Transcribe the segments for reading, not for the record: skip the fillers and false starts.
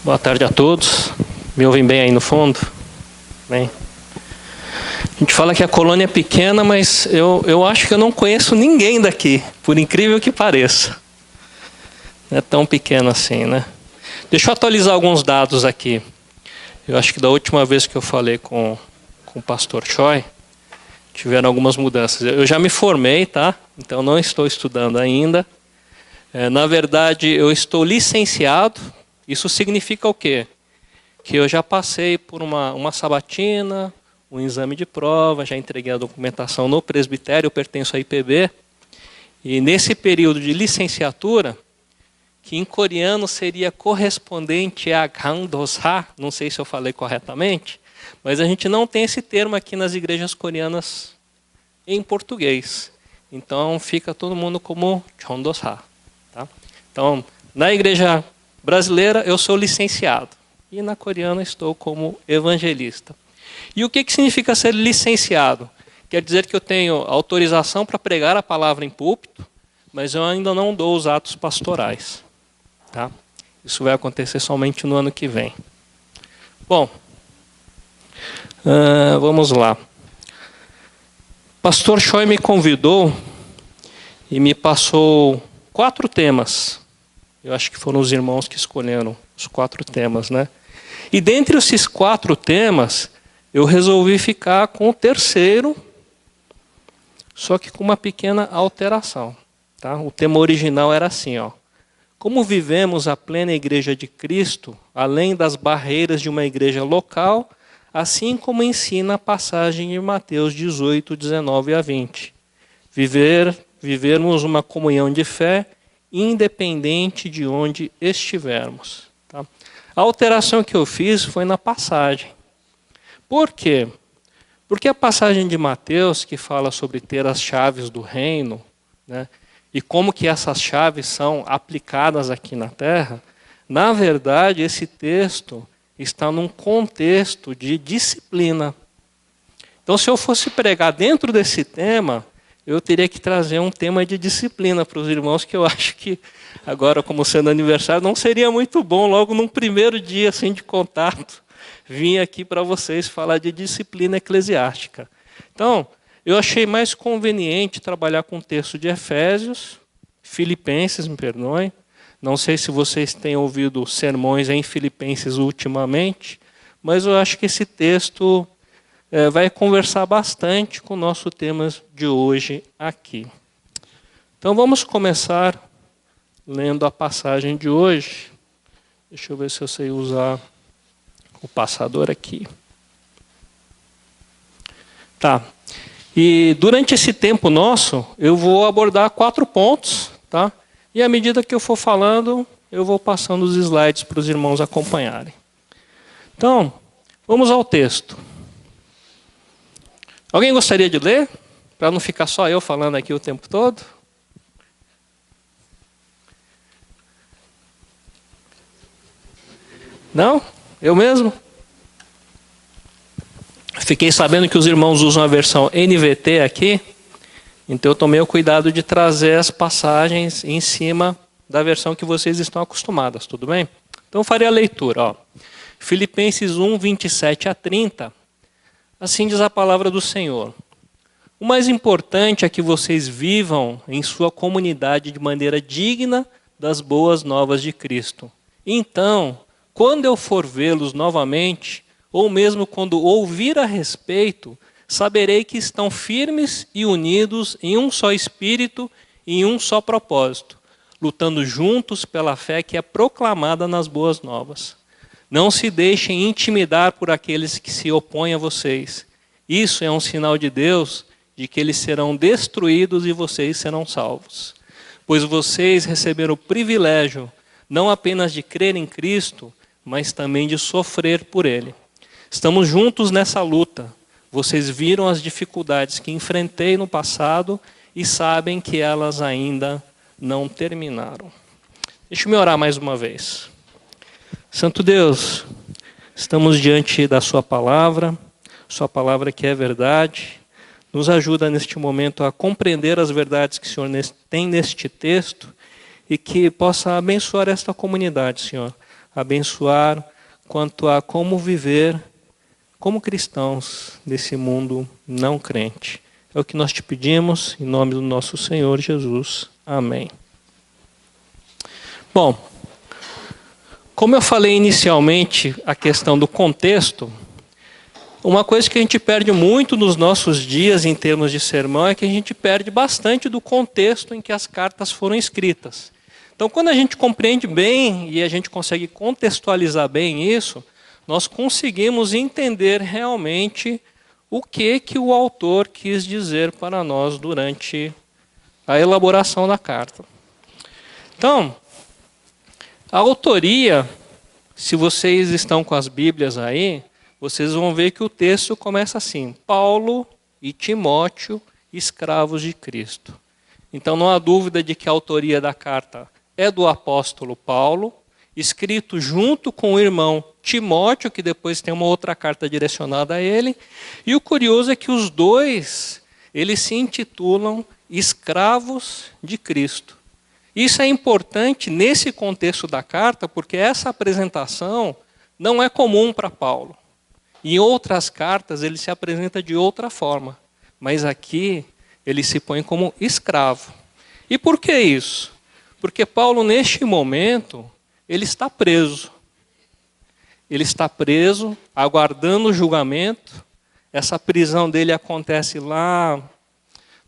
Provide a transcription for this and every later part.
Boa tarde a todos. Me ouvem bem aí no fundo? Bem. A gente fala que a colônia é pequena, mas eu acho que eu não conheço ninguém daqui, por incrível que pareça. Não é tão pequeno assim, né? Deixa eu atualizar alguns dados aqui. Eu acho que da última vez que eu falei com o pastor Choi, tiveram algumas mudanças. Eu já me formei, tá? Então não estou estudando ainda. Na verdade, eu estou licenciado. Isso significa o quê? Que eu já passei por uma sabatina, um exame de prova, já entreguei a documentação no presbitério, eu pertenço à IPB. E nesse período de licenciatura, que em coreano seria correspondente a Gangdosa, não sei se eu falei corretamente, mas a gente não tem esse termo aqui nas igrejas coreanas em português. Então fica todo mundo como Chondosa. Tá? Então, na igreja brasileira eu sou licenciado e na coreana estou como evangelista. E o que significa ser licenciado? Quer dizer que eu tenho autorização para pregar a palavra em púlpito, mas eu ainda não dou os atos pastorais. Tá? Isso vai acontecer somente no ano que vem. Bom, vamos lá. Pastor Choi me convidou e me passou 4 temas. Eu acho que foram os irmãos que escolheram os 4 temas, né? E dentre esses 4 temas, eu resolvi ficar com o terceiro, só que com uma pequena alteração. Tá? O tema original era assim, ó. Como vivemos a plena igreja de Cristo, além das barreiras de uma igreja local, assim como ensina a passagem de Mateus 18, 19 a 20. Vivermos uma comunhão de fé, independente de onde estivermos. Tá? A alteração que eu fiz foi na passagem. Por quê? Porque a passagem de Mateus, que fala sobre ter as chaves do reino, né, e como que essas chaves são aplicadas aqui na terra, na verdade, esse texto está num contexto de disciplina. Então, se eu fosse pregar dentro desse tema, eu teria que trazer um tema de disciplina para os irmãos, que eu acho que agora, como sendo aniversário, não seria muito bom, logo num primeiro dia assim, de contato, vir aqui para vocês falar de disciplina eclesiástica. Então, eu achei mais conveniente trabalhar com o texto de Efésios, Filipenses, me perdoem. Não sei se vocês têm ouvido sermões em Filipenses ultimamente, mas eu acho que esse texto vai conversar bastante com o nosso tema de hoje aqui. Então vamos começar lendo a passagem de hoje. Deixa eu ver se eu sei usar o passador aqui. Tá. E durante esse tempo nosso, eu vou abordar 4 pontos, tá? E à medida que eu for falando, eu vou passando os slides para os irmãos acompanharem. Então, vamos ao texto. Alguém gostaria de ler? Para não ficar só eu falando aqui o tempo todo? Não? Eu mesmo? Fiquei sabendo que os irmãos usam a versão NVT aqui, então eu tomei o cuidado de trazer as passagens em cima da versão que vocês estão acostumados, tudo bem? Então eu farei a leitura. Ó. Filipenses 1, 27 a 30, assim diz a palavra do Senhor. O mais importante é que vocês vivam em sua comunidade de maneira digna das boas novas de Cristo. Então, quando eu for vê-los novamente, ou mesmo quando ouvir a respeito, saberei que estão firmes e unidos em um só espírito e em um só propósito, lutando juntos pela fé que é proclamada nas boas novas. Não se deixem intimidar por aqueles que se opõem a vocês. Isso é um sinal de Deus de que eles serão destruídos e vocês serão salvos. Pois vocês receberam o privilégio não apenas de crer em Cristo, mas também de sofrer por Ele. Estamos juntos nessa luta. Vocês viram as dificuldades que enfrentei no passado e sabem que elas ainda não terminaram. Deixa-me orar mais uma vez. Santo Deus, estamos diante da Sua palavra que é verdade. Nos ajuda neste momento a compreender as verdades que o Senhor tem neste texto e que possa abençoar esta comunidade, Senhor, abençoar quanto a como viver como cristãos nesse mundo não crente. É o que nós te pedimos, em nome do nosso Senhor Jesus. Amém. Bom, como eu falei inicialmente, a questão do contexto, uma coisa que a gente perde muito nos nossos dias em termos de sermão é que a gente perde bastante do contexto em que as cartas foram escritas. Então, quando a gente compreende bem e a gente consegue contextualizar bem isso, nós conseguimos entender realmente o que o autor quis dizer para nós durante a elaboração da carta. Então, a autoria, se vocês estão com as Bíblias aí, vocês vão ver que o texto começa assim: Paulo e Timóteo, escravos de Cristo. Então não há dúvida de que a autoria da carta é do apóstolo Paulo, escrito junto com o irmão Timóteo, que depois tem uma outra carta direcionada a ele. E o curioso é que os dois, eles se intitulam escravos de Cristo. Isso é importante nesse contexto da carta, porque essa apresentação não é comum para Paulo. Em outras cartas ele se apresenta de outra forma, mas aqui ele se põe como escravo. E por que isso? Porque Paulo, neste momento, ele está preso. Ele está preso, aguardando o julgamento. Essa prisão dele acontece lá,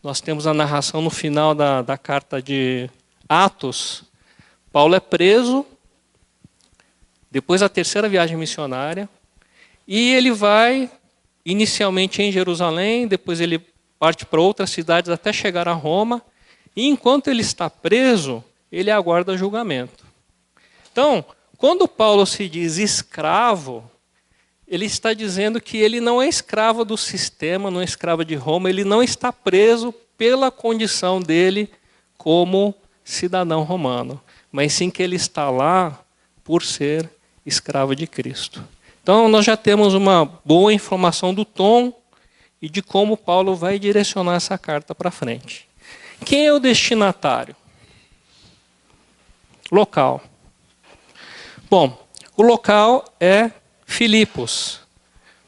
nós temos a narração no final da carta de Atos. Paulo é preso, depois da terceira viagem missionária, e ele vai inicialmente em Jerusalém, depois ele parte para outras cidades até chegar a Roma, e enquanto ele está preso, ele aguarda julgamento. Então, quando Paulo se diz escravo, ele está dizendo que ele não é escravo do sistema, não é escravo de Roma, ele não está preso pela condição dele como cidadão romano, mas sim que ele está lá por ser escravo de Cristo. Então, nós já temos uma boa informação do tom e de como Paulo vai direcionar essa carta para frente. Quem é o destinatário? Local. Bom, o local é Filipos,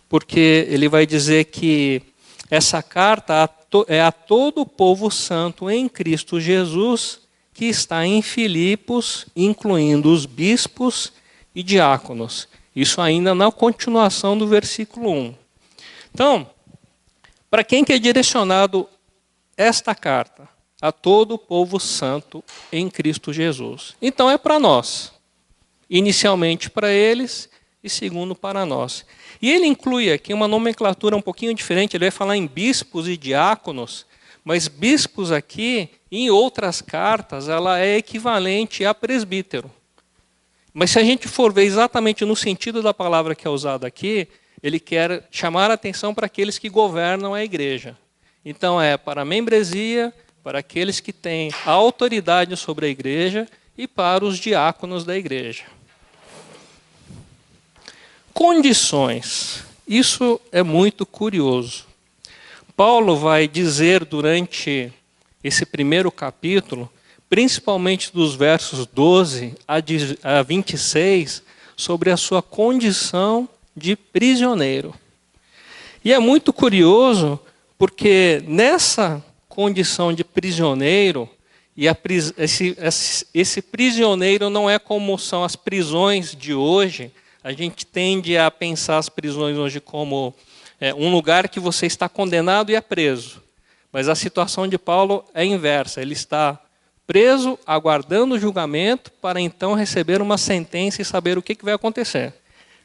porque ele vai dizer que essa carta é a todo o povo santo em Cristo Jesus, que está em Filipos, incluindo os bispos e diáconos. Isso ainda na continuação do versículo 1. Então, para quem que é direcionado esta carta? A todo o povo santo em Cristo Jesus. Então é para nós. Inicialmente para eles e segundo para nós. E ele inclui aqui uma nomenclatura um pouquinho diferente. Ele vai falar em bispos e diáconos, mas bispos aqui, em outras cartas, ela é equivalente a presbítero. Mas se a gente for ver exatamente no sentido da palavra que é usada aqui, ele quer chamar a atenção para aqueles que governam a igreja. Então é para a membresia, para aqueles que têm a autoridade sobre a igreja e para os diáconos da igreja. Condições. Isso é muito curioso. Paulo vai dizer durante esse primeiro capítulo, principalmente dos versos 12 a 26, sobre a sua condição de prisioneiro. E é muito curioso, porque nessa condição de prisioneiro, e esse prisioneiro não é como são as prisões de hoje. A gente tende a pensar as prisões hoje como um lugar que você está condenado e é preso. Mas a situação de Paulo é inversa. Ele está preso, aguardando o julgamento, para então receber uma sentença e saber o que vai acontecer.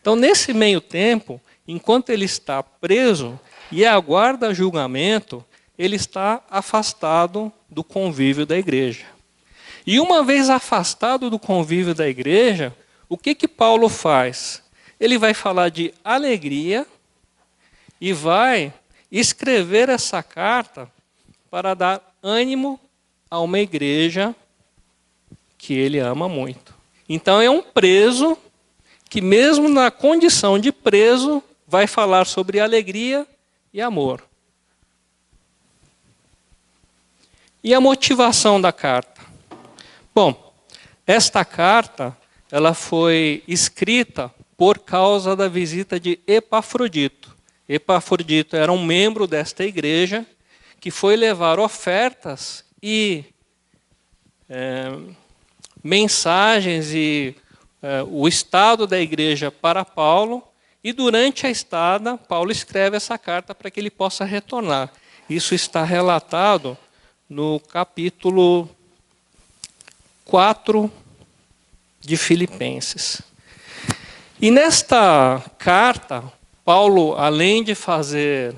Então, nesse meio tempo, enquanto ele está preso e aguarda julgamento, ele está afastado do convívio da igreja. E uma vez afastado do convívio da igreja, o que Paulo faz? Ele vai falar de alegria e vai escrever essa carta para dar ânimo a uma igreja que ele ama muito. Então é um preso que, mesmo na condição de preso, vai falar sobre alegria e amor. E a motivação da carta? Bom, esta carta ela foi escrita por causa da visita de Epafrodito. Epafrodito era um membro desta igreja que foi levar ofertas e mensagens e o estado da igreja para Paulo, e durante a estada, Paulo escreve essa carta para que ele possa retornar. Isso está relatado no capítulo 4 de Filipenses. E nesta carta, Paulo, além de fazer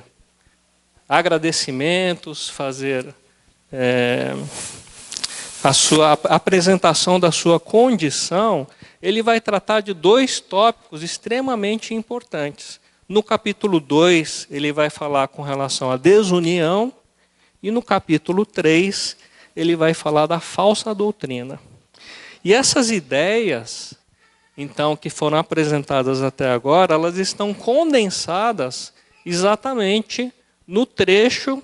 agradecimentos, fazer a apresentação da sua condição, ele vai tratar de dois tópicos extremamente importantes. No capítulo 2, ele vai falar com relação à desunião, e no capítulo 3, ele vai falar da falsa doutrina. E essas ideias, então, que foram apresentadas até agora, elas estão condensadas exatamente no trecho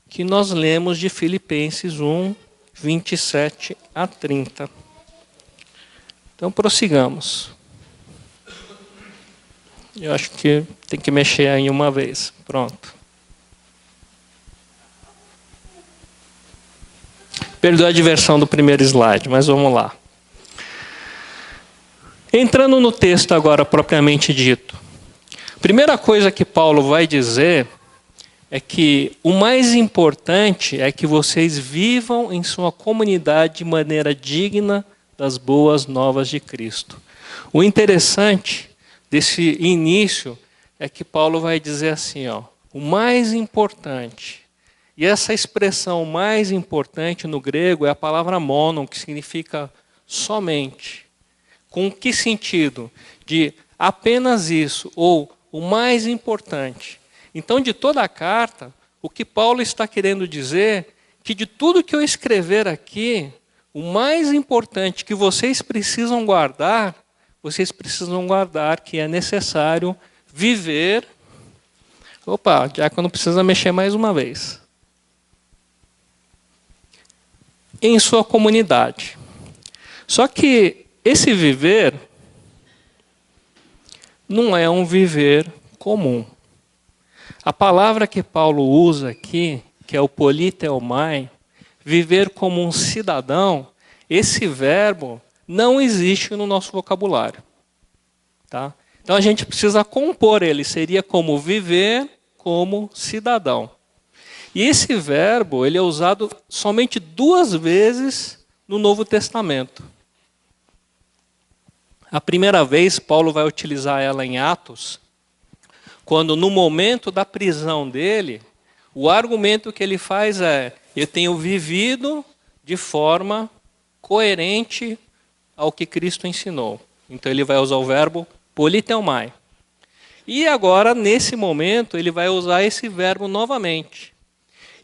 que nós lemos de Filipenses 1, 27 a 30. Então, prossigamos. Eu acho que tem que mexer aí uma vez. Pronto. Perdoa a diversão do primeiro slide, mas vamos lá. Entrando no texto agora propriamente dito. Primeira coisa que Paulo vai dizer é que o mais importante é que vocês vivam em sua comunidade de maneira digna das boas novas de Cristo. O interessante desse início é que Paulo vai dizer assim, o mais importante. E essa expressão mais importante no grego é a palavra monon, que significa somente. Com que sentido? De apenas isso, ou o mais importante. Então, de toda a carta, o que Paulo está querendo dizer, que de tudo que eu escrever aqui, o mais importante que vocês precisam guardar que é necessário viver. Opa, Diácono precisa mexer mais uma vez. Em sua comunidade. Só que esse viver não é um viver comum. A palavra que Paulo usa aqui, que é o politeomai, viver como um cidadão, esse verbo não existe no nosso vocabulário. Tá? Então a gente precisa compor ele, seria como viver como cidadão. E esse verbo ele é usado somente 2 vezes no Novo Testamento. A primeira vez, Paulo vai utilizar ela em Atos, quando no momento da prisão dele, o argumento que ele faz é: eu tenho vivido de forma coerente ao que Cristo ensinou. Então ele vai usar o verbo politeomai. E agora, nesse momento, ele vai usar esse verbo novamente.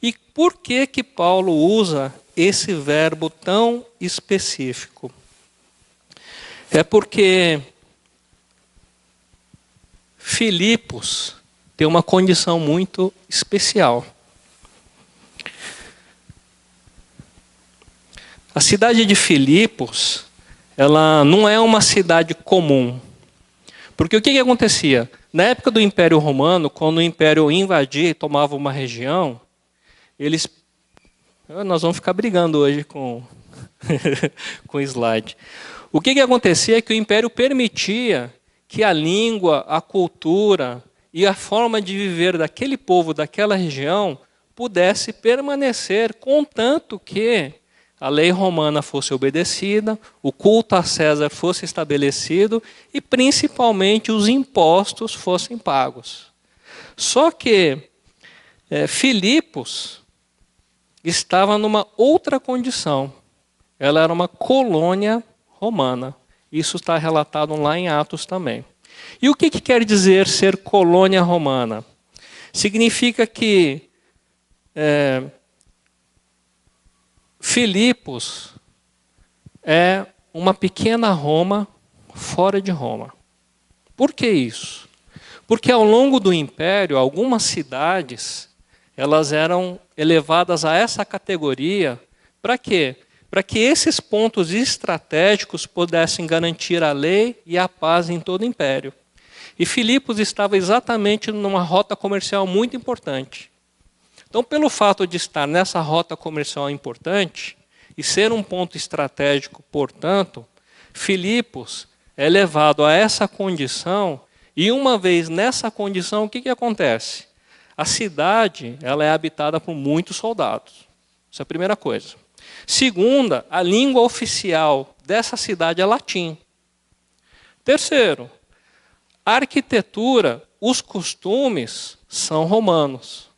E por que que Paulo usa esse verbo tão específico? É porque Filipos tem uma condição muito especial. A cidade de Filipos, ela não é uma cidade comum. Porque o que acontecia? Na época do Império Romano, quando o Império invadia e tomava uma região, eles... Nós vamos ficar brigando hoje com o slide. O que acontecia é que o Império permitia que a língua, a cultura e a forma de viver daquele povo, daquela região, pudesse permanecer, contanto que a lei romana fosse obedecida, o culto a César fosse estabelecido e, principalmente, os impostos fossem pagos. Só que Filipos estava numa outra condição. Ela era uma colônia romana. Isso está relatado lá em Atos também. E o que quer dizer ser colônia romana? Significa que Filipos é uma pequena Roma fora de Roma. Por que isso? Porque ao longo do Império, algumas cidades elas eram elevadas a essa categoria. Para quê? para que esses pontos estratégicos pudessem garantir a lei e a paz em todo o império. E Filipos estava exatamente numa rota comercial muito importante. Então, pelo fato de estar nessa rota comercial importante e ser um ponto estratégico, portanto, Filipos é levado a essa condição, e uma vez nessa condição, o que acontece? A cidade ela é habitada por muitos soldados. Essa é a primeira coisa. Segunda, a língua oficial dessa cidade é latim. Terceiro, a arquitetura, os costumes são romanos.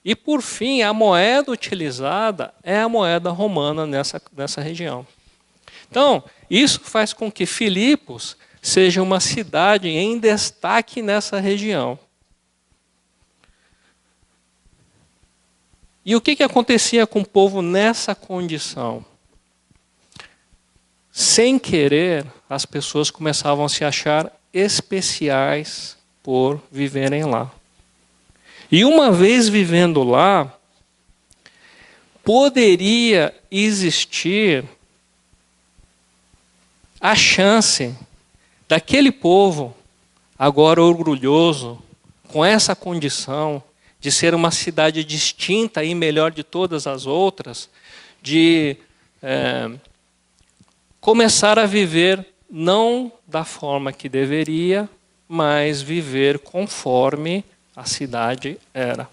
E por fim, a moeda utilizada é a moeda romana nessa região. Então, isso faz com que Filipos seja uma cidade em destaque nessa região. E o que acontecia com o povo nessa condição? Sem querer, as pessoas começavam a se achar especiais por viverem lá. E uma vez vivendo lá, poderia existir a chance daquele povo, agora orgulhoso, com essa condição de ser uma cidade distinta e melhor de todas as outras, de começar a viver não da forma que deveria, mas viver conforme a cidade era.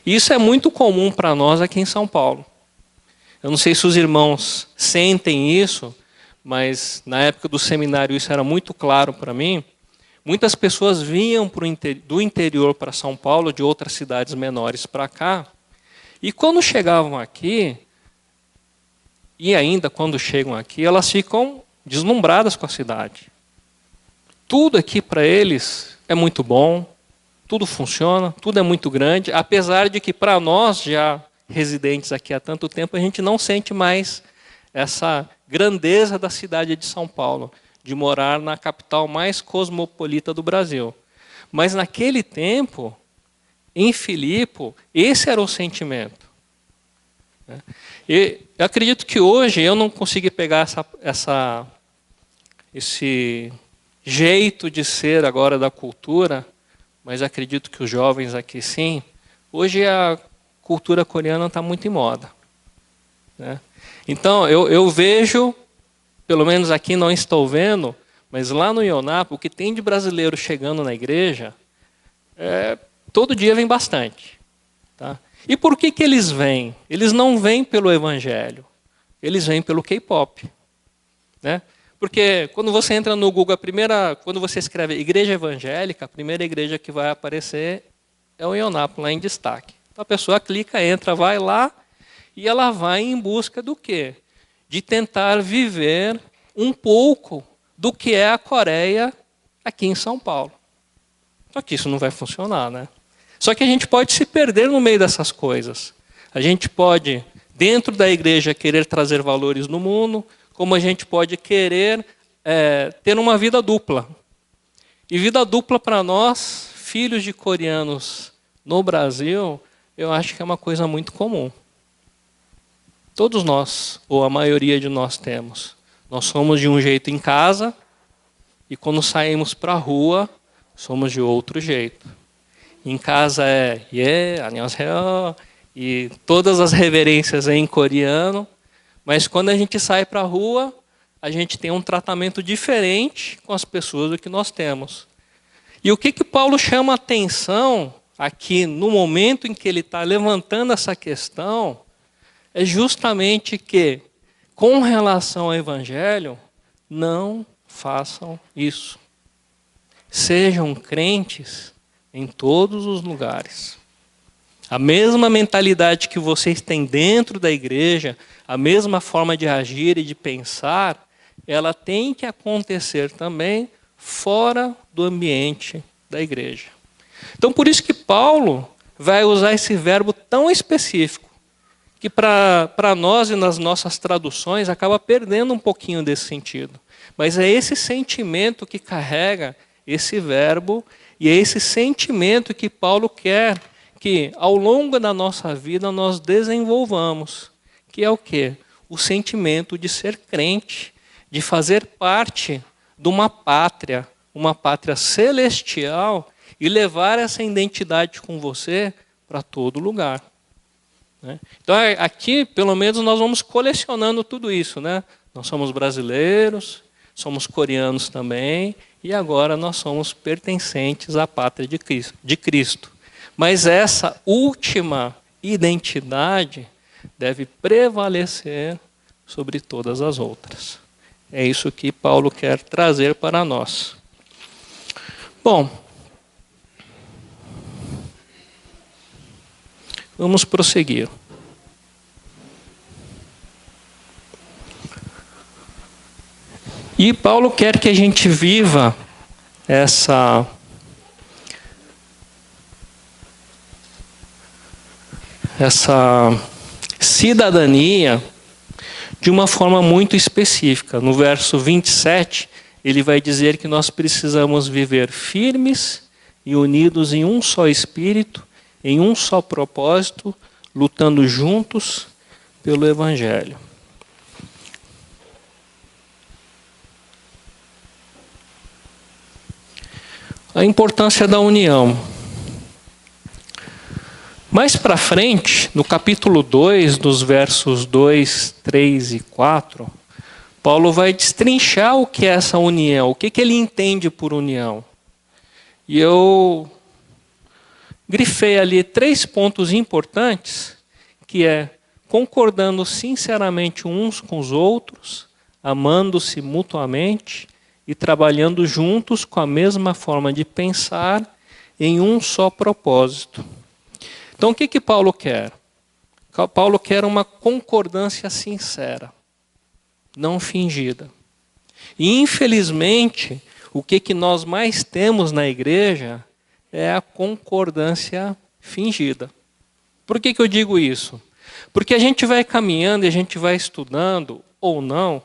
Isso é muito comum para nós aqui em São Paulo. Eu não sei se os irmãos sentem isso, mas na época do seminário isso era muito claro para mim. Muitas pessoas vinham do interior para São Paulo, de outras cidades menores para cá, e quando chegavam aqui, e ainda quando chegam aqui, elas ficam deslumbradas com a cidade. Tudo aqui para eles é muito bom, tudo funciona, tudo é muito grande, apesar de que para nós, já residentes aqui há tanto tempo, a gente não sente mais essa grandeza da cidade de São Paulo, de morar na capital mais cosmopolita do Brasil. Mas naquele tempo, em Filipe, esse era o sentimento. E eu acredito que hoje eu não consegui pegar esse jeito de ser agora da cultura, mas acredito que os jovens aqui sim. Hoje a cultura coreana está muito em moda. Então eu vejo, pelo menos aqui não estou vendo, mas lá no Ionapo, o que tem de brasileiro chegando na igreja, todo dia vem bastante. Tá? E por que eles vêm? Eles não vêm pelo evangelho, eles vêm pelo K-pop. Né? Porque quando você entra no Google, quando você escreve igreja evangélica, a primeira igreja que vai aparecer é o Ionapo, lá em destaque. Então a pessoa clica, entra, vai lá, e ela vai em busca do quê? De tentar viver um pouco do que é a Coreia aqui em São Paulo. Só que isso não vai funcionar, né? Só que a gente pode se perder no meio dessas coisas. A gente pode, dentro da igreja, querer trazer valores no mundo, como a gente pode querer ter uma vida dupla. E vida dupla para nós, filhos de coreanos no Brasil, eu acho que é uma coisa muito comum. Todos nós, ou a maioria de nós temos. Nós somos de um jeito em casa, e quando saímos para a rua, somos de outro jeito. Em casa 안녕하세요, e todas as reverências em coreano, mas quando a gente sai para a rua, a gente tem um tratamento diferente com as pessoas do que nós temos. E o que Paulo chama a atenção aqui, no momento em que ele está levantando essa questão, é justamente que, com relação ao evangelho, não façam isso. Sejam crentes em todos os lugares. A mesma mentalidade que vocês têm dentro da igreja, a mesma forma de agir e de pensar, ela tem que acontecer também fora do ambiente da igreja. Então, por isso que Paulo vai usar esse verbo tão específico, que para nós e nas nossas traduções acaba perdendo um pouquinho desse sentido. Mas é esse sentimento que carrega esse verbo, e é esse sentimento que Paulo quer que ao longo da nossa vida nós desenvolvamos, que é o quê? o sentimento de ser crente, de fazer parte de uma pátria celestial e levar essa identidade com você para todo lugar. Né? Então aqui, pelo menos, nós vamos colecionando tudo isso. Né? Nós somos brasileiros, somos coreanos também, e agora nós somos pertencentes à pátria de Cristo. Mas essa última identidade deve prevalecer sobre todas as outras. É isso que Paulo quer trazer para nós. Bom, vamos prosseguir. E Paulo quer que a gente viva essa cidadania de uma forma muito específica. No verso 27, ele vai dizer que nós precisamos viver firmes e unidos em um só espírito, em um só propósito, lutando juntos pelo Evangelho. A importância da união. Mais para frente, no capítulo 2, dos versos 2, 3 e 4, Paulo vai destrinchar o que é essa união, o que ele entende por união. E eu grifei ali 3 pontos importantes, que é concordando sinceramente uns com os outros, amando-se mutuamente e trabalhando juntos com a mesma forma de pensar em um só propósito. Então o que Paulo quer? Paulo quer uma concordância sincera, não fingida. E infelizmente, o que nós mais temos na igreja é a concordância fingida. Por que eu digo isso? Porque a gente vai caminhando e a gente vai estudando, ou não,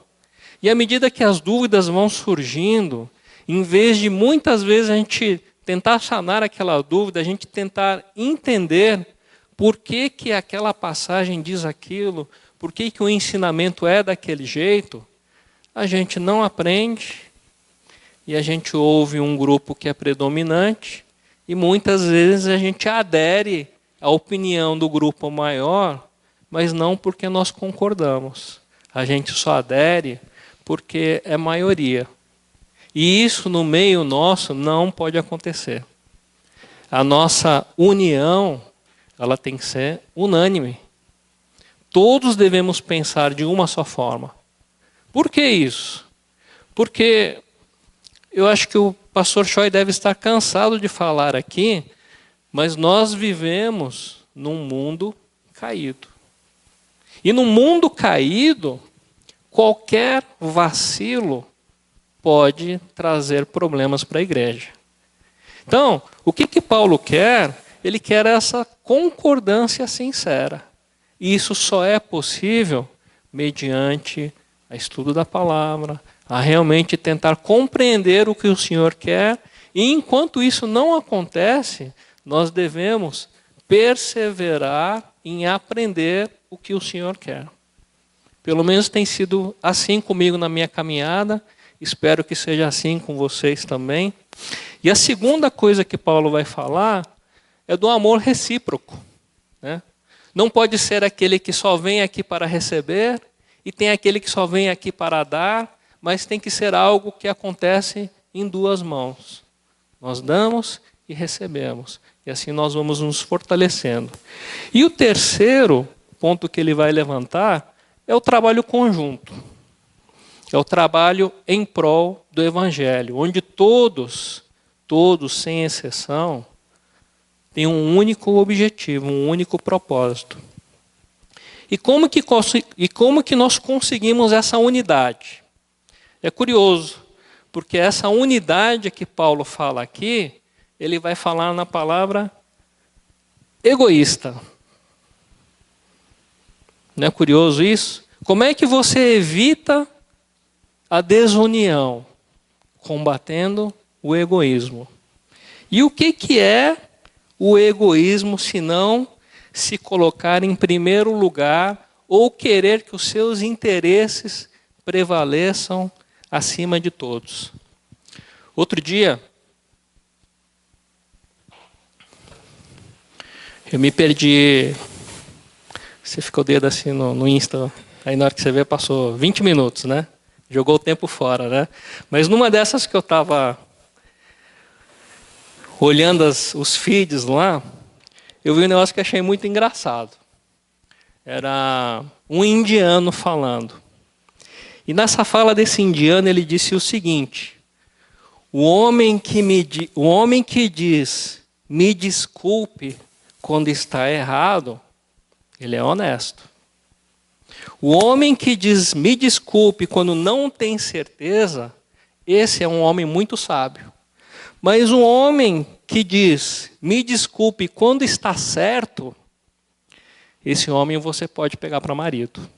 e à medida que as dúvidas vão surgindo, em vez de muitas vezes a gente tentar sanar aquela dúvida, a gente tentar entender por que aquela passagem diz aquilo, por que o ensinamento é daquele jeito, a gente não aprende e a gente ouve um grupo que é predominante e muitas vezes a gente adere à opinião do grupo maior, mas não porque nós concordamos. A gente só adere porque é maioria. E isso no meio nosso não pode acontecer. A nossa união, ela tem que ser unânime. Todos devemos pensar de uma só forma. Por que isso? Porque eu acho que o pastor Choi deve estar cansado de falar aqui, mas nós vivemos num mundo caído. E no mundo caído, qualquer vacilo pode trazer problemas para a igreja. Então, o que Paulo quer? Ele quer essa concordância sincera. E isso só é possível mediante o estudo da palavra, a realmente tentar compreender o que o Senhor quer. E enquanto isso não acontece, nós devemos perseverar em aprender o que o Senhor quer. Pelo menos tem sido assim comigo na minha caminhada. Espero que seja assim com vocês também. E a segunda coisa que Paulo vai falar é do amor recíproco. Né? Não pode ser aquele que só vem aqui para receber e tem aquele que só vem aqui para dar, mas tem que ser algo que acontece em duas mãos. Nós damos e recebemos. E assim nós vamos nos fortalecendo. E o terceiro ponto que ele vai levantar é o trabalho conjunto. É o trabalho em prol do Evangelho, onde todos, sem exceção, têm um único objetivo, um único propósito. E como que nós conseguimos essa unidade? É curioso, porque essa unidade que Paulo fala aqui, ele vai falar na palavra egoísta. Não é curioso isso? Como é que você evita a desunião? Combatendo o egoísmo. E o que é o egoísmo, se não se colocar em primeiro lugar ou querer que os seus interesses prevaleçam acima de todos. Outro dia, eu me perdi. Você ficou o dedo assim no Insta, aí na hora que você vê passou 20 minutos, né? Jogou o tempo fora, né? Mas numa dessas que eu estava olhando os feeds lá, eu vi um negócio que achei muito engraçado. Era um indiano falando. E nessa fala desse indiano ele disse o seguinte: o homem que diz, me desculpe quando está errado, ele é honesto. O homem que diz, me desculpe quando não tem certeza, esse é um homem muito sábio. Mas o homem que diz, me desculpe quando está certo, esse homem você pode pegar para marido.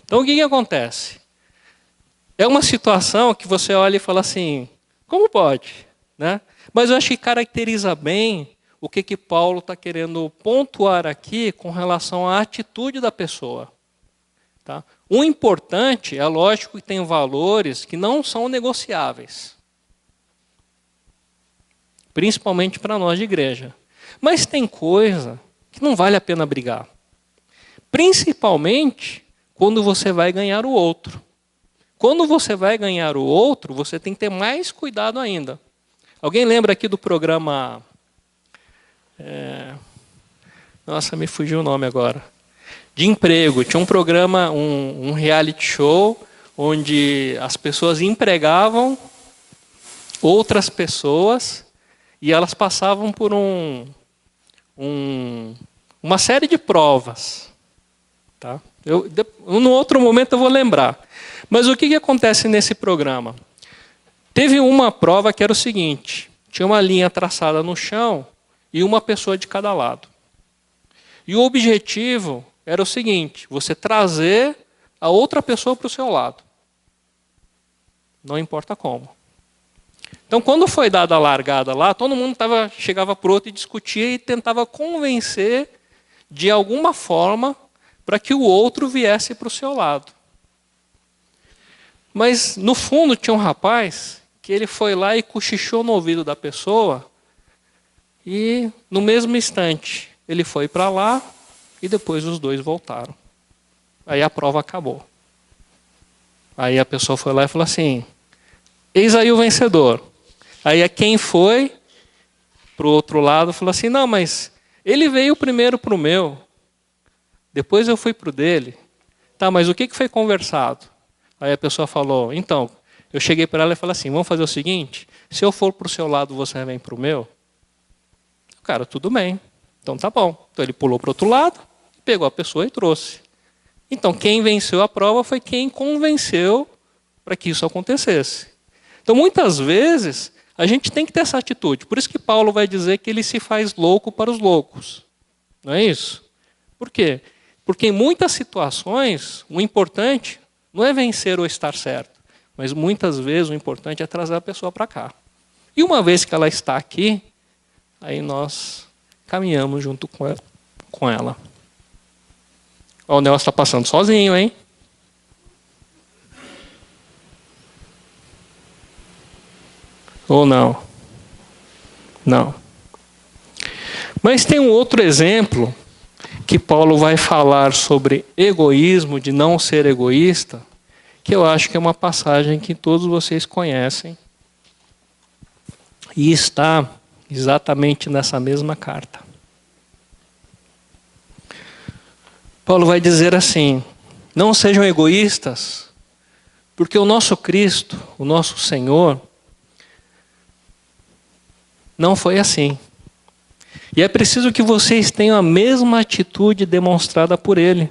Então o que acontece? É uma situação que você olha e fala assim, como pode? Né? Mas eu acho que caracteriza bem o que Paulo está querendo pontuar aqui com relação à atitude da pessoa. Tá? O importante, é lógico que tem valores que não são negociáveis. Principalmente para nós de igreja. Mas tem coisa que não vale a pena brigar. Principalmente quando você vai ganhar o outro. Quando você vai ganhar o outro, você tem que ter mais cuidado ainda. Alguém lembra aqui do programa... Nossa, me fugiu o nome agora. De emprego. Tinha um programa, um reality show, onde as pessoas empregavam outras pessoas e elas passavam por uma série de provas. Tá? No outro momento eu vou lembrar. Mas o que acontece nesse programa? Teve uma prova que era o seguinte, tinha uma linha traçada no chão e uma pessoa de cada lado. E o objetivo era o seguinte, você trazer a outra pessoa para o seu lado. Não importa como. Então, quando foi dada a largada lá, todo mundo chegava para o outro e discutia e tentava convencer de alguma forma para que o outro viesse para o seu lado. Mas, no fundo, tinha um rapaz que ele foi lá e cochichou no ouvido da pessoa e, no mesmo instante, ele foi para lá e depois os dois voltaram. Aí a prova acabou. Aí a pessoa foi lá e falou assim, eis aí o vencedor. Aí quem foi para o outro lado falou assim, não, mas ele veio primeiro para o meu, depois eu fui para o dele. Tá, mas o que foi conversado? Aí a pessoa falou, então, eu cheguei para ela e falei assim, vamos fazer o seguinte, se eu for para o seu lado, você vem para o meu? Cara, tudo bem, então tá bom. Então ele pulou para o outro lado, pegou a pessoa e trouxe. Então quem venceu a prova foi quem convenceu para que isso acontecesse. Então muitas vezes a gente tem que ter essa atitude. Por isso que Paulo vai dizer que ele se faz louco para os loucos. Não é isso? Por quê? Porque em muitas situações o importante não é vencer ou estar certo, mas muitas vezes o importante é trazer a pessoa para cá. E uma vez que ela está aqui, aí nós caminhamos junto com ela. O negócio está passando sozinho, hein? Ou não? Não. Mas tem um outro exemplo que Paulo vai falar sobre egoísmo, de não ser egoísta, que eu acho que é uma passagem que todos vocês conhecem. E está exatamente nessa mesma carta. Paulo vai dizer assim, não sejam egoístas, porque o nosso Cristo, o nosso Senhor, não foi assim. E é preciso que vocês tenham a mesma atitude demonstrada por Ele.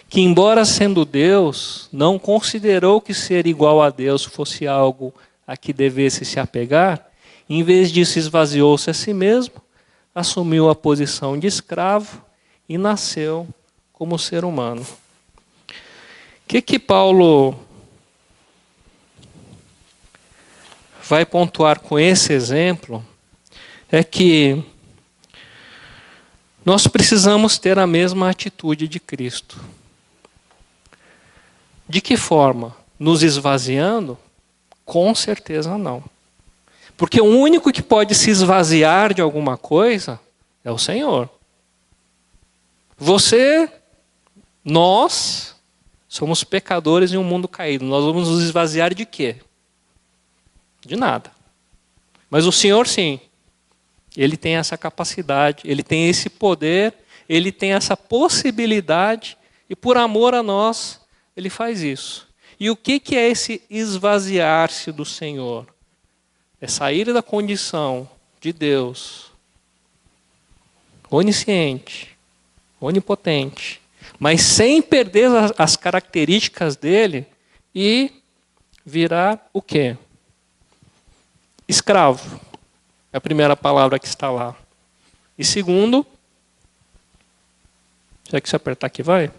Que embora sendo Deus, não considerou que ser igual a Deus fosse algo a que devesse se apegar. Em vez disso, esvaziou-se a si mesmo, assumiu a posição de escravo e nasceu como ser humano. O que Paulo vai pontuar com esse exemplo é que Nós precisamos ter a mesma atitude de Cristo. De que forma? Nos esvaziando? Com certeza não. Porque o único que pode se esvaziar de alguma coisa é o Senhor. Você, nós, somos pecadores em um mundo caído. Nós vamos nos esvaziar de quê? De nada. Mas o Senhor, sim. Ele tem essa capacidade, ele tem esse poder, ele tem essa possibilidade, e por amor a nós, ele faz isso. E o que é esse esvaziar-se do Senhor? É sair da condição de Deus, onisciente, onipotente, mas sem perder as características dele e virar o quê? Escravo. É a primeira palavra que está lá. E segundo, já que se apertar aqui vai.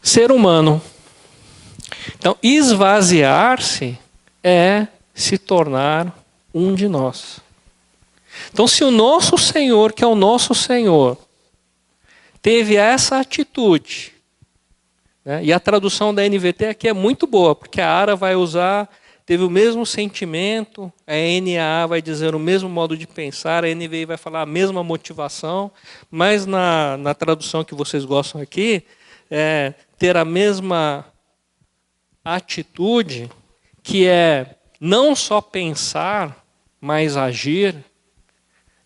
Ser humano. Então, esvaziar-se é se tornar um de nós. Então, se o nosso Senhor, que é o nosso Senhor, teve essa atitude, né, e a tradução da NVT aqui é muito boa, porque a Ara vai usar, teve o mesmo sentimento, a NAA vai dizer o mesmo modo de pensar, a NVI vai falar a mesma motivação, mas na tradução que vocês gostam aqui, é ter a mesma atitude, que é não só pensar, mas agir.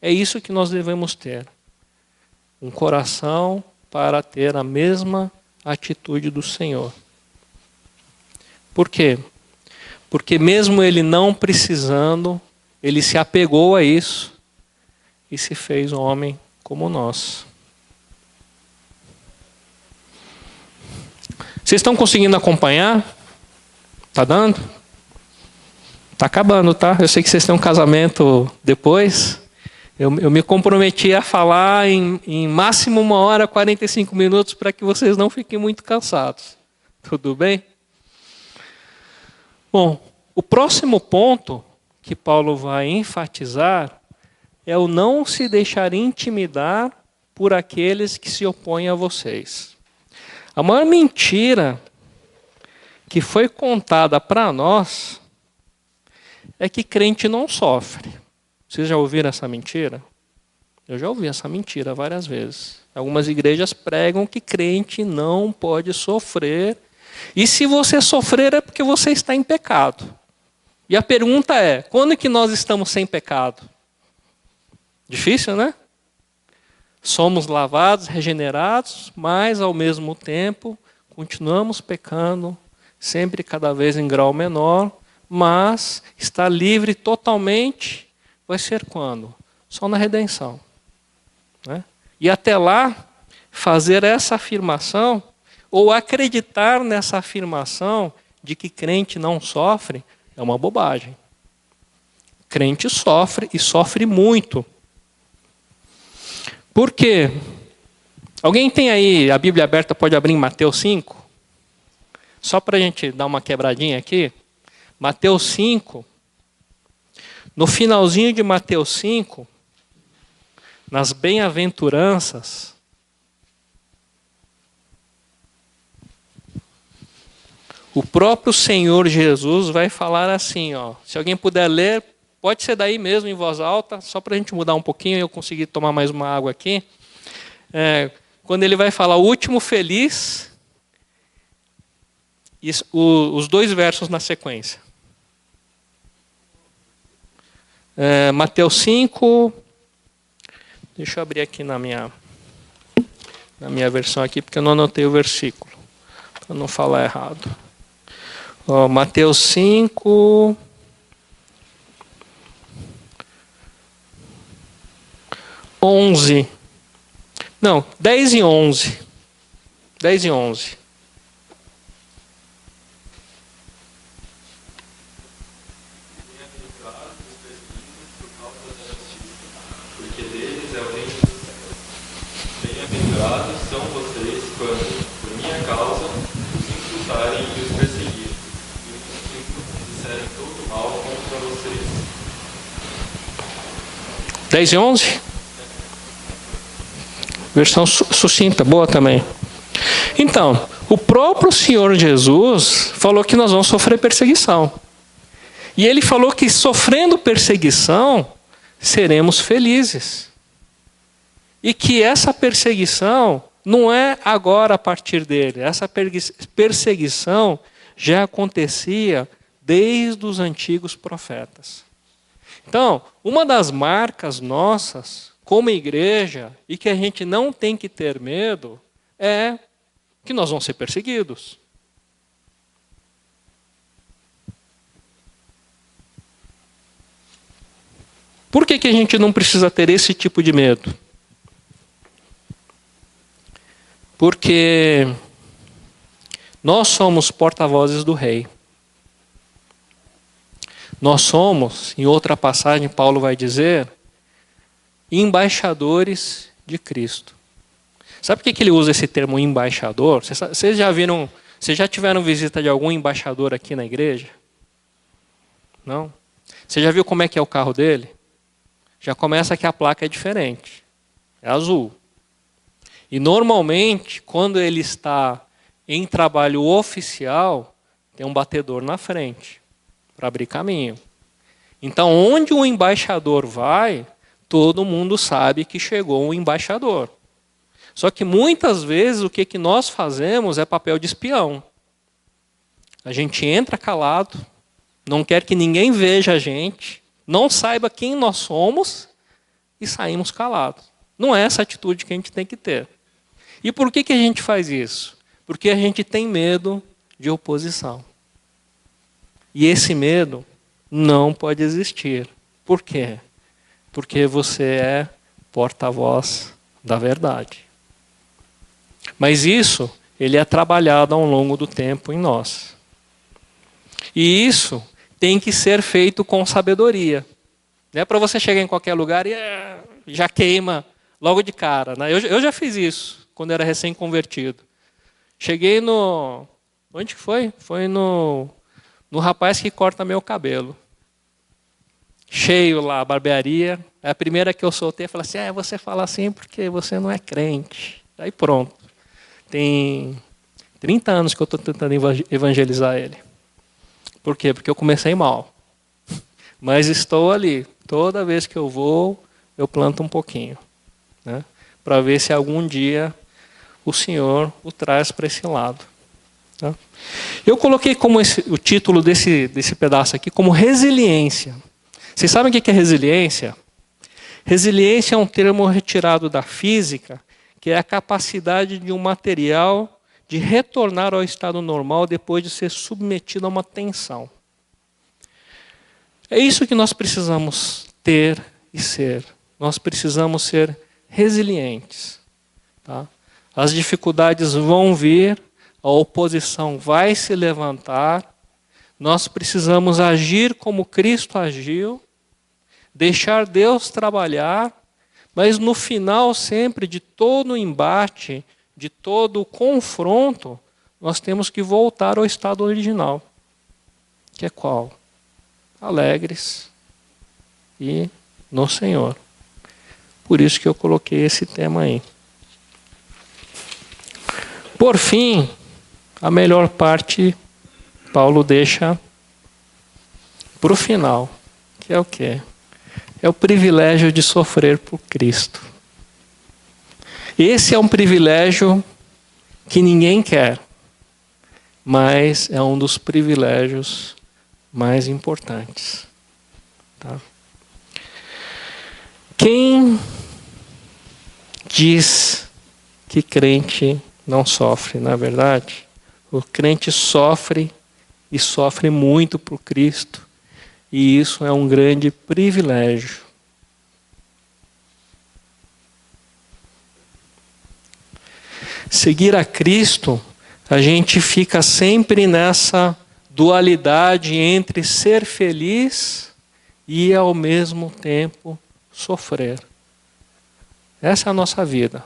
É isso que nós devemos ter. Um coração para ter a mesma atitude do Senhor. Por quê? Porque mesmo ele não precisando, ele se apegou a isso e se fez homem como nós. Vocês estão conseguindo acompanhar? Tá dando? Tá acabando, tá? Eu sei que vocês têm um casamento depois. Eu me comprometi a falar em máximo 1h e 45 minutos para que vocês não fiquem muito cansados. Tudo bem? Bom, o próximo ponto que Paulo vai enfatizar é o não se deixar intimidar por aqueles que se opõem a vocês. A maior mentira que foi contada para nós é que crente não sofre. Vocês já ouviram essa mentira? Eu já ouvi essa mentira várias vezes. Algumas igrejas pregam que crente não pode sofrer. E se você sofrer é porque você está em pecado. E a pergunta é, quando que nós estamos sem pecado? Difícil, né? Somos lavados, regenerados, mas ao mesmo tempo continuamos pecando, sempre cada vez em grau menor, mas estar livre totalmente vai ser quando? Só na redenção. Né? E até lá, fazer essa afirmação, ou acreditar nessa afirmação de que crente não sofre, é uma bobagem. Crente sofre e sofre muito. Por quê? Alguém tem aí a Bíblia aberta, pode abrir em Mateus 5? Só para a gente dar uma quebradinha aqui. Mateus 5. No finalzinho de Mateus 5, nas bem-aventuranças, o próprio Senhor Jesus vai falar assim, ó. Se alguém puder ler, pode ser daí mesmo em voz alta, só para a gente mudar um pouquinho e eu conseguir tomar mais uma água aqui. Quando ele vai falar o último feliz, os dois versos na sequência. Mateus 5, deixa eu abrir aqui na minha versão aqui, porque eu não anotei o versículo, para não falar errado. Mateus 5... 11. Não, 10 e 11. 10 e 11. Porque deles é o reino dos céus. Bem-aventurados são vocês quando, por minha causa, os insultarem e os perseguirem, e disserem todo mal contra vocês. 10 e 11? Versão sucinta, boa também. Então, o próprio Senhor Jesus falou que nós vamos sofrer perseguição. E ele falou que sofrendo perseguição, seremos felizes. E que essa perseguição não é agora a partir dele. Essa perseguição já acontecia desde os antigos profetas. Então, uma das marcas nossas, como igreja, e que a gente não tem que ter medo, é que nós vamos ser perseguidos. Por que a gente não precisa ter esse tipo de medo? Porque nós somos porta-vozes do Rei. Nós somos, em outra passagem, Paulo vai dizer, embaixadores de Cristo. Sabe por que ele usa esse termo embaixador? Vocês já tiveram visita de algum embaixador aqui na igreja? Não? Você já viu como é que é o carro dele? Já começa que a placa é diferente. É azul. E normalmente, quando ele está em trabalho oficial, tem um batedor na frente para abrir caminho. Então, onde o embaixador vai, todo mundo sabe que chegou um embaixador. Só que muitas vezes o que nós fazemos é papel de espião. A gente entra calado, não quer que ninguém veja a gente, não saiba quem nós somos e saímos calados. Não é essa atitude que a gente tem que ter. E por que a gente faz isso? Porque a gente tem medo de oposição. E esse medo não pode existir. Por quê? Porque você é porta-voz da verdade. Mas isso, ele é trabalhado ao longo do tempo em nós. E isso tem que ser feito com sabedoria. Não é para você chegar em qualquer lugar e já queima logo de cara. Né? Eu já fiz isso, quando era recém-convertido. Cheguei no... Onde que foi? Foi no rapaz que corta meu cabelo. Cheio lá, a barbearia. A primeira que eu soltei, eu falei assim, você fala assim porque você não é crente. Aí pronto. Tem 30 anos que eu estou tentando evangelizar ele. Por quê? Porque eu comecei mal. Mas estou ali. Toda vez que eu vou, eu planto um pouquinho. Né? Para ver se algum dia o Senhor o traz para esse lado. Tá? Eu coloquei como o título desse pedaço aqui como resiliência. Vocês sabem o que é resiliência? Resiliência é um termo retirado da física, que é a capacidade de um material de retornar ao estado normal depois de ser submetido a uma tensão. É isso que nós precisamos ter e ser. Nós precisamos ser resilientes. Tá? As dificuldades vão vir, a oposição vai se levantar, nós precisamos agir como Cristo agiu, deixar Deus trabalhar, mas no final sempre de todo o embate, de todo o confronto, nós temos que voltar ao estado original. Que é qual? Alegres e no Senhor. Por isso que eu coloquei esse tema aí. Por fim, a melhor parte, Paulo deixa para o final, que é o quê? É o privilégio de sofrer por Cristo. Esse é um privilégio que ninguém quer, mas é um dos privilégios mais importantes. Tá? Quem diz que crente não sofre, na verdade, o crente sofre e sofre muito por Cristo, e isso é um grande privilégio. Seguir a Cristo, a gente fica sempre nessa dualidade entre ser feliz e ao mesmo tempo sofrer. Essa é a nossa vida.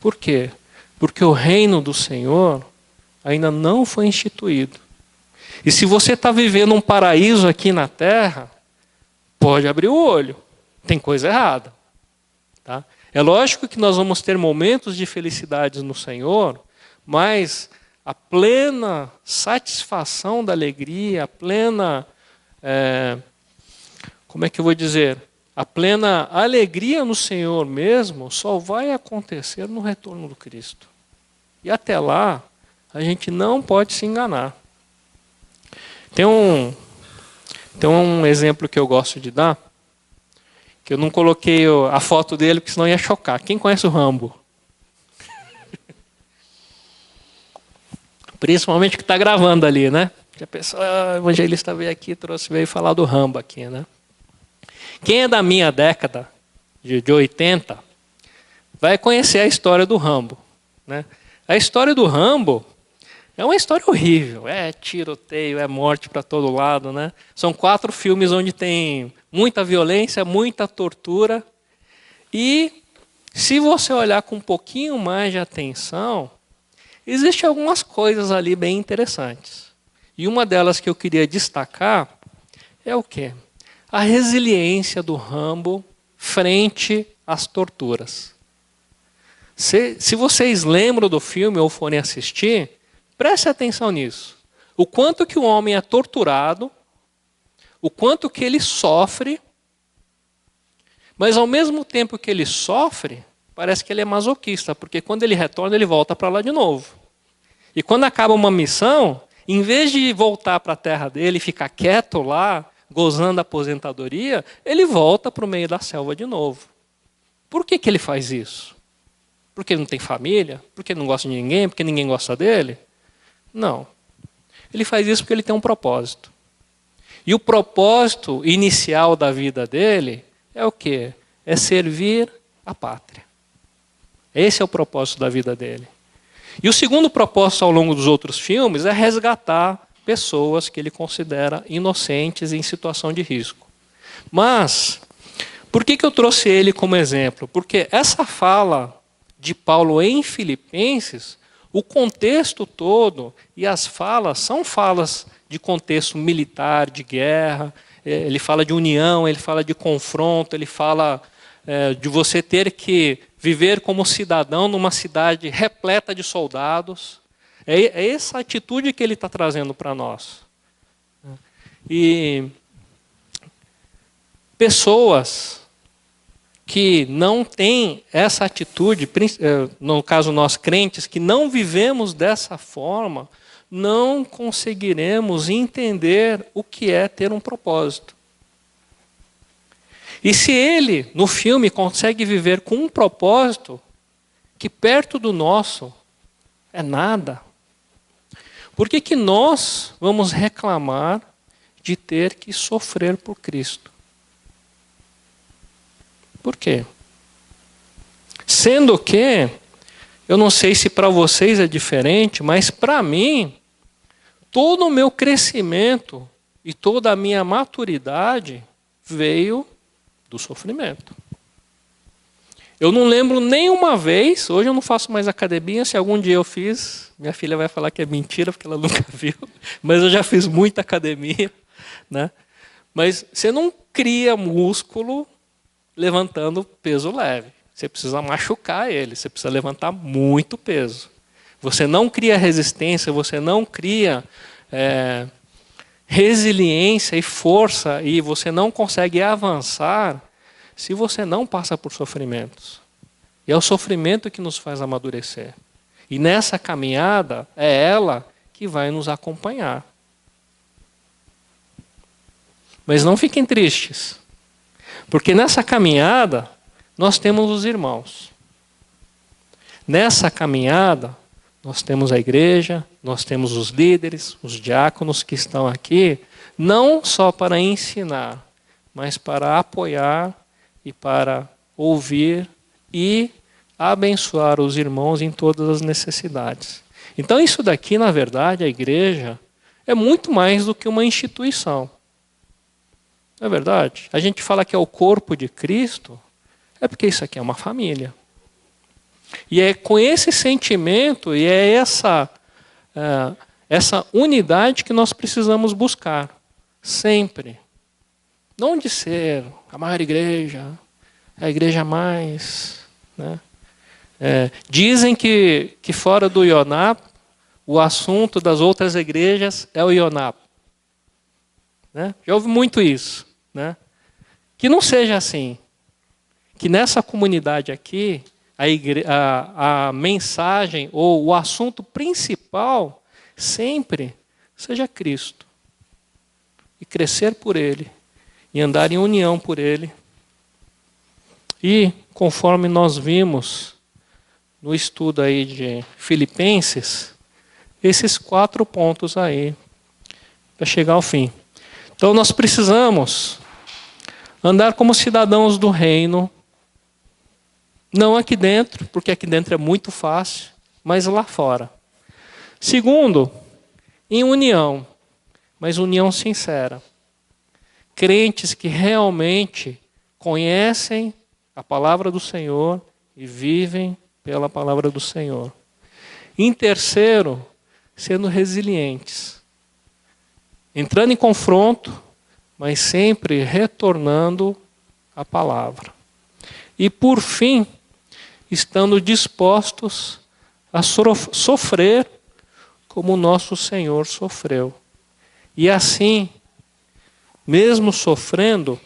Por quê? Porque o reino do Senhor ainda não foi instituído. E se você está vivendo um paraíso aqui na terra, pode abrir o olho. Tem coisa errada. Tá? É lógico que nós vamos ter momentos de felicidade no Senhor, mas a plena satisfação da alegria, a plena, como é que eu vou dizer? A plena alegria no Senhor mesmo só vai acontecer no retorno do Cristo. E até lá, a gente não pode se enganar. Tem um exemplo que eu gosto de dar, que eu não coloquei a foto dele, porque senão ia chocar. Quem conhece o Rambo? Principalmente que está gravando ali, né? Já pensou, o evangelista veio aqui, veio falar do Rambo aqui, né? Quem é da minha década, de 80, vai conhecer a história do Rambo, né? A história do Rambo é uma história horrível. É tiroteio, é morte para todo lado, né? São 4 filmes onde tem muita violência, muita tortura. E se você olhar com um pouquinho mais de atenção, existem algumas coisas ali bem interessantes. E uma delas que eu queria destacar é o quê? A resiliência do Rambo frente às torturas. Se vocês lembram do filme ou forem assistir, preste atenção nisso. O quanto que o homem é torturado, o quanto que ele sofre, mas ao mesmo tempo que ele sofre, parece que ele é masoquista, porque quando ele retorna, ele volta para lá de novo. E quando acaba uma missão, em vez de voltar para a terra dele e ficar quieto lá, gozando a aposentadoria, ele volta para o meio da selva de novo. Por que ele faz isso? Porque ele não tem família? Porque ele não gosta de ninguém? Porque ninguém gosta dele? Não. Ele faz isso porque ele tem um propósito. E o propósito inicial da vida dele é o quê? É servir a pátria. Esse é o propósito da vida dele. E o segundo propósito ao longo dos outros filmes é resgatar pessoas que ele considera inocentes em situação de risco. Mas, por que eu trouxe ele como exemplo? Porque essa fala de Paulo em Filipenses, o contexto todo e as falas são falas de contexto militar, de guerra, ele fala de união, ele fala de confronto, ele fala de você ter que viver como cidadão numa cidade repleta de soldados. É essa atitude que ele está trazendo para nós. E pessoas que não têm essa atitude, no caso nós crentes, que não vivemos dessa forma, não conseguiremos entender o que é ter um propósito. E se ele, no filme, consegue viver com um propósito que perto do nosso é nada, por que nós vamos reclamar de ter que sofrer por Cristo? Por quê? Sendo que, eu não sei se para vocês é diferente, mas para mim, todo o meu crescimento e toda a minha maturidade veio do sofrimento. Eu não lembro nenhuma vez, hoje eu não faço mais academia, se algum dia eu fiz, minha filha vai falar que é mentira, porque ela nunca viu, mas eu já fiz muita academia, né? Mas você não cria músculo levantando peso leve. Você precisa machucar ele, você precisa levantar muito peso. Você não cria resistência, você não cria resiliência e força, e você não consegue avançar se você não passa por sofrimentos. E é o sofrimento que nos faz amadurecer. E nessa caminhada, é ela que vai nos acompanhar. Mas não fiquem tristes, porque nessa caminhada, nós temos os irmãos. Nessa caminhada, nós temos a igreja, nós temos os líderes, os diáconos que estão aqui, não só para ensinar, mas para apoiar e para ouvir e abençoar os irmãos em todas as necessidades. Então isso daqui, na verdade, a igreja, é muito mais do que uma instituição. Não é verdade? A gente fala que é o corpo de Cristo, é porque isso aqui é uma família. E é com esse sentimento e é essa unidade que nós precisamos buscar, sempre. Não de ser a maior igreja, a igreja mais né? Dizem que fora do IONAP, o assunto das outras igrejas é o IONAP. Né? Já ouvi muito isso. Né? Que não seja assim. Que nessa comunidade aqui, a mensagem ou o assunto principal sempre seja Cristo. E crescer por Ele. E andar em união por Ele. E, conforme nós vimos no estudo aí de Filipenses, esses 4 pontos aí, para chegar ao fim. Então nós precisamos andar como cidadãos do reino, não aqui dentro, porque aqui dentro é muito fácil, mas lá fora. Segundo, em união, mas união sincera. Crentes que realmente conhecem a palavra do Senhor e vivem pela palavra do Senhor. Em terceiro, sendo resilientes. Entrando em confronto, mas sempre retornando à palavra. E por fim, estando dispostos a sofrer como o nosso Senhor sofreu. E assim, mesmo sofrendo,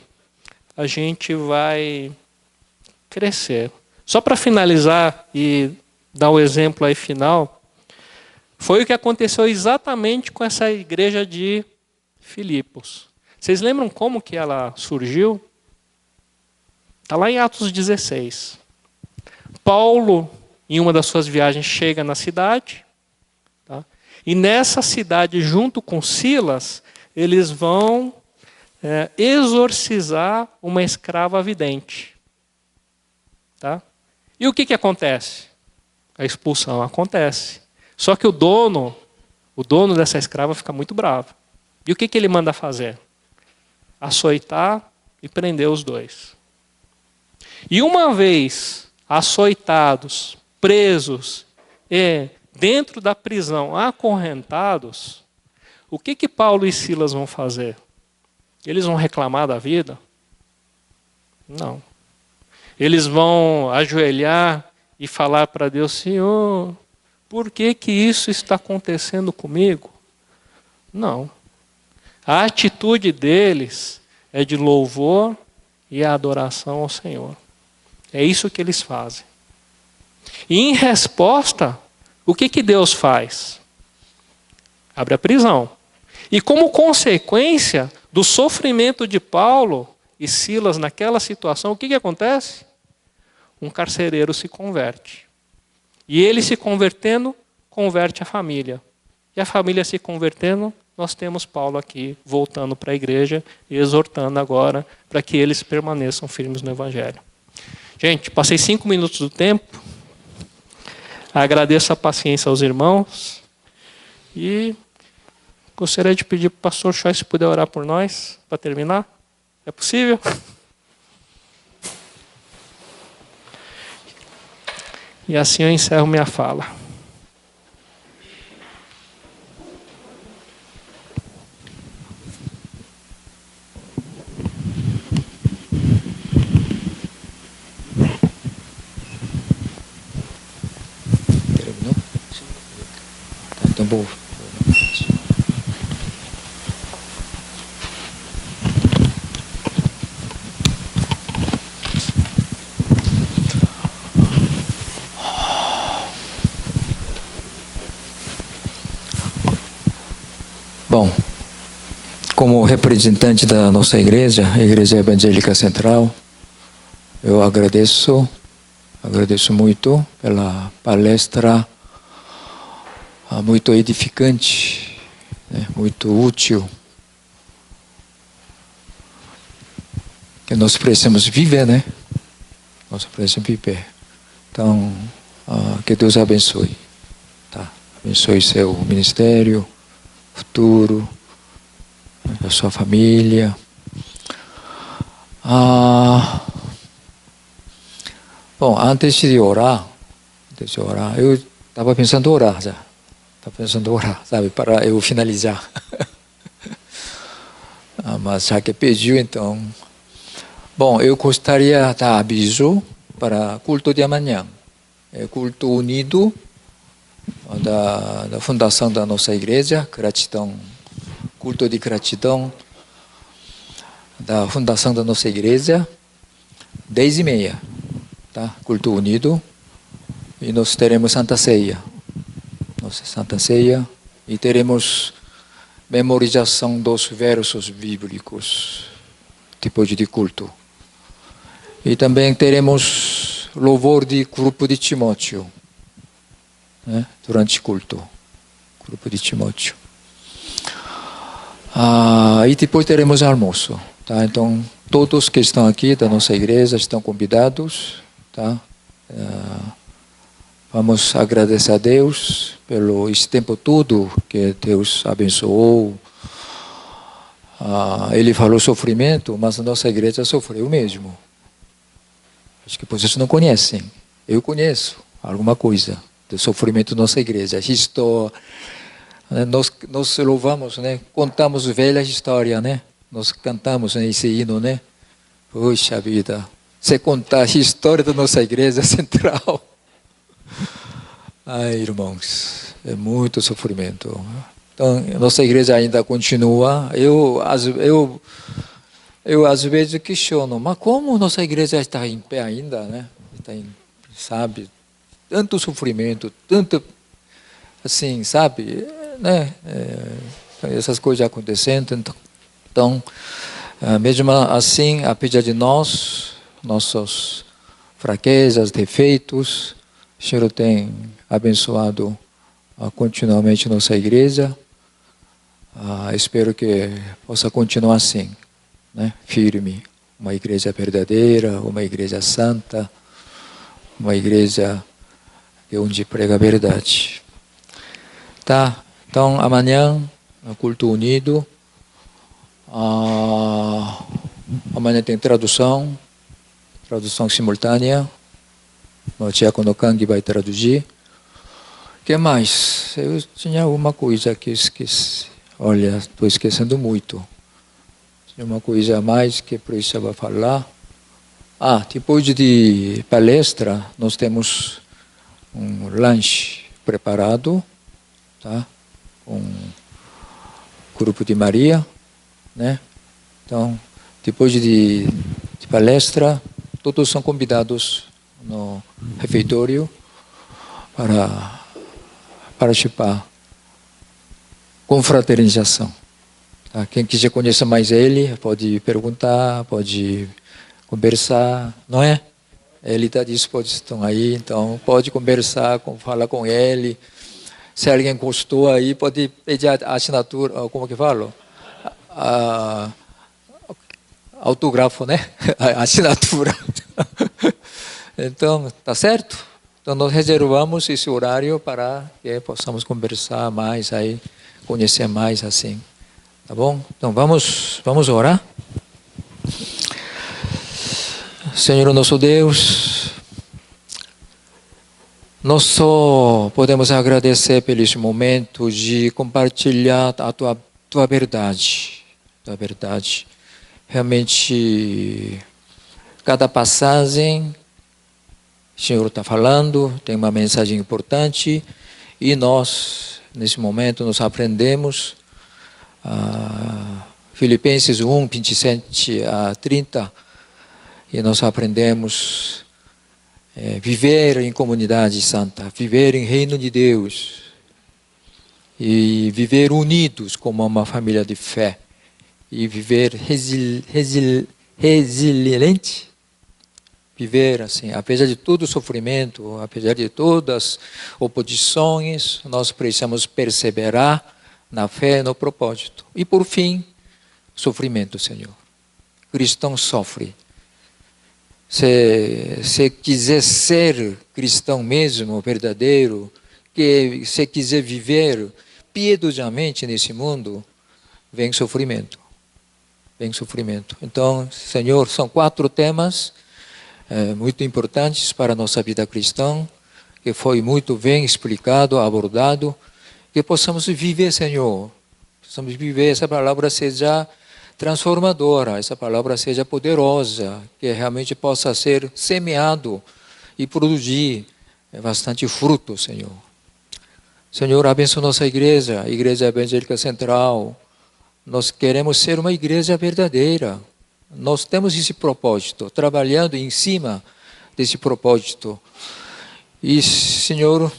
a gente vai crescer. Só para finalizar e dar o exemplo aí final, foi o que aconteceu exatamente com essa igreja de Filipos. Vocês lembram como que ela surgiu? Está lá em Atos 16. Paulo, em uma das suas viagens, chega na cidade. Tá? E nessa cidade, junto com Silas, eles vão exorcizar uma escrava vidente. Tá? E o que acontece? A expulsão acontece. Só que o dono dessa escrava fica muito bravo. E o que ele manda fazer? Açoitar e prender os dois. E uma vez açoitados, presos e dentro da prisão acorrentados, o que Paulo e Silas vão fazer? Eles vão reclamar da vida? Não. Eles vão ajoelhar e falar para Deus: Senhor, por que isso está acontecendo comigo? Não. A atitude deles é de louvor e adoração ao Senhor. É isso que eles fazem. E em resposta, o que Deus faz? Abre a prisão. E como consequência do sofrimento de Paulo e Silas naquela situação, o que acontece? Um carcereiro se converte. E ele se convertendo, converte a família. E a família se convertendo, nós temos Paulo aqui voltando para a igreja e exortando agora para que eles permaneçam firmes no Evangelho. Gente, passei 5 minutos do tempo. Agradeço a paciência aos irmãos. E gostaria de pedir para o pastor Choi se puder orar por nós, para terminar. É possível? E assim eu encerro minha fala. Então, bom. Bom, como representante da nossa igreja, a Igreja Evangélica Central, eu agradeço muito pela palestra muito edificante, né, muito útil, que nós precisamos viver, né? Nós precisamos viver. Então, que Deus abençoe, tá? Abençoe seu ministério, futuro, a sua família. Bom, antes de orar, eu estava pensando em orar já. Sabe, para eu finalizar. Mas já que pediu, então. Bom, eu gostaria de dar aviso para culto de amanhã. É culto unido da fundação da nossa igreja, gratidão, culto de gratidão da fundação da nossa igreja, 10h30, tá? Culto unido. E nós teremos Santa Ceia. Santa Ceia. E teremos memorização dos versos bíblicos, depois de culto. E também teremos louvor de grupo de Timóteo, né? Durante culto. Grupo de Timóteo. E depois teremos almoço. Tá? Então, todos que estão aqui da nossa igreja estão convidados. Tá? Vamos agradecer a Deus pelo esse tempo todo que Deus abençoou. Ele falou sofrimento, mas a nossa igreja sofreu mesmo. Acho que vocês não conhecem. Eu conheço alguma coisa do sofrimento da nossa igreja. História. Nós louvamos, né? Contamos velhas histórias, né? Nós cantamos esse hino, né? Puxa vida, você contar a história da nossa igreja central. Ai, irmãos, é muito sofrimento. Então, nossa igreja ainda continua. Eu às vezes questiono, mas como nossa igreja está em pé ainda, né? Sabe? Tanto sofrimento, tanto, assim, sabe? Né? Essas coisas acontecendo. Então, mesmo assim, apesar de nossas fraquezas, defeitos, o Senhor tem abençoado continuamente nossa igreja. Espero que possa continuar assim, né? Firme. Uma igreja verdadeira, uma igreja santa, uma igreja onde prega a verdade. Tá? Então, amanhã, no culto unido, amanhã tem tradução simultânea. O Diácono Kang vai traduzir. O que mais? Eu tinha alguma coisa que esqueci. Olha, estou esquecendo muito. Tinha uma coisa a mais que precisava falar. Depois de palestra, nós temos um lanche preparado, tá? Com o grupo de Maria, né? Então, depois de palestra, todos são convidados no refeitório para participar. Confraternização. Tá? Quem quiser conhecer mais ele, pode perguntar, pode conversar, não é? Ele está disposto, estão aí, então pode conversar, falar com ele. Se alguém gostou aí, pode pedir a assinatura, como que falo? Autógrafo, né? A assinatura. Então, tá certo? Então, nós reservamos esse horário para que possamos conversar mais aí, conhecer mais assim. Tá bom? Então, vamos orar? Senhor nosso Deus, nós só podemos agradecer por esse momento de compartilhar a tua verdade. Tua verdade. Realmente, cada passagem, o Senhor está falando, tem uma mensagem importante, e nós, nesse momento, nós aprendemos Filipenses 1, 27 a 30, e nós aprendemos viver em comunidade santa, viver em reino de Deus, e viver unidos como uma família de fé, e viver resiliente, viver assim, apesar de todo o sofrimento, apesar de todas as oposições, nós precisamos perseverar na fé e no propósito. E por fim, sofrimento, Senhor. O cristão sofre. Se quiser ser cristão mesmo, verdadeiro, que se quiser viver piedosamente nesse mundo, vem sofrimento. Vem sofrimento. Então, Senhor, são 4 temas muito importantes para a nossa vida cristã, que foi muito bem explicado, abordado, que possamos viver, Senhor. Possamos viver, essa palavra seja transformadora, essa palavra seja poderosa, que realmente possa ser semeado e produzir bastante fruto, Senhor. Senhor, abençoa nossa igreja, a Igreja Evangélica Central. Nós queremos ser uma igreja verdadeira. Nós temos esse propósito, trabalhando em cima desse propósito. E, Senhor,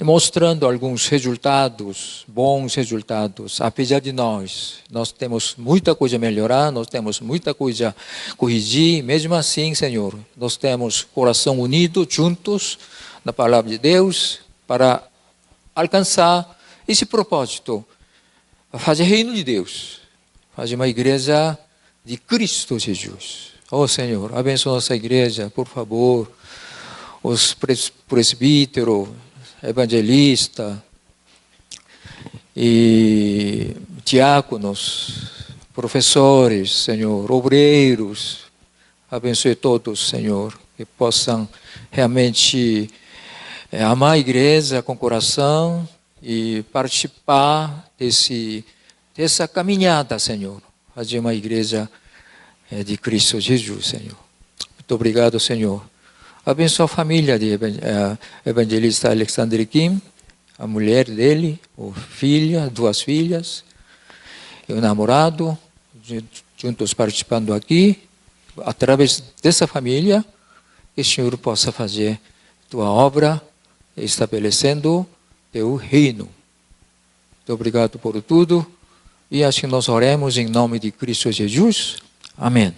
mostrando alguns resultados, bons resultados, apesar de nós temos muita coisa a melhorar, nós temos muita coisa a corrigir, mesmo assim, Senhor, nós temos coração unido, juntos, na palavra de Deus, para alcançar esse propósito, fazer reino de Deus, fazer uma igreja de Cristo Jesus. Oh, Senhor, abençoa nossa igreja, por favor, os presbíteros, evangelista e diáconos, professores, Senhor, obreiros, abençoe todos, Senhor, que possam realmente amar a igreja com coração e participar dessa caminhada, Senhor, fazer uma igreja de Cristo Jesus, Senhor. Muito obrigado, Senhor. Abençoa a família de evangelista Alexandre Kim, a mulher dele, duas filhas, e o namorado, juntos participando aqui. Através dessa família, que o Senhor possa fazer tua obra, estabelecendo teu reino. Muito obrigado por tudo. E assim nós oremos em nome de Cristo Jesus. Amém.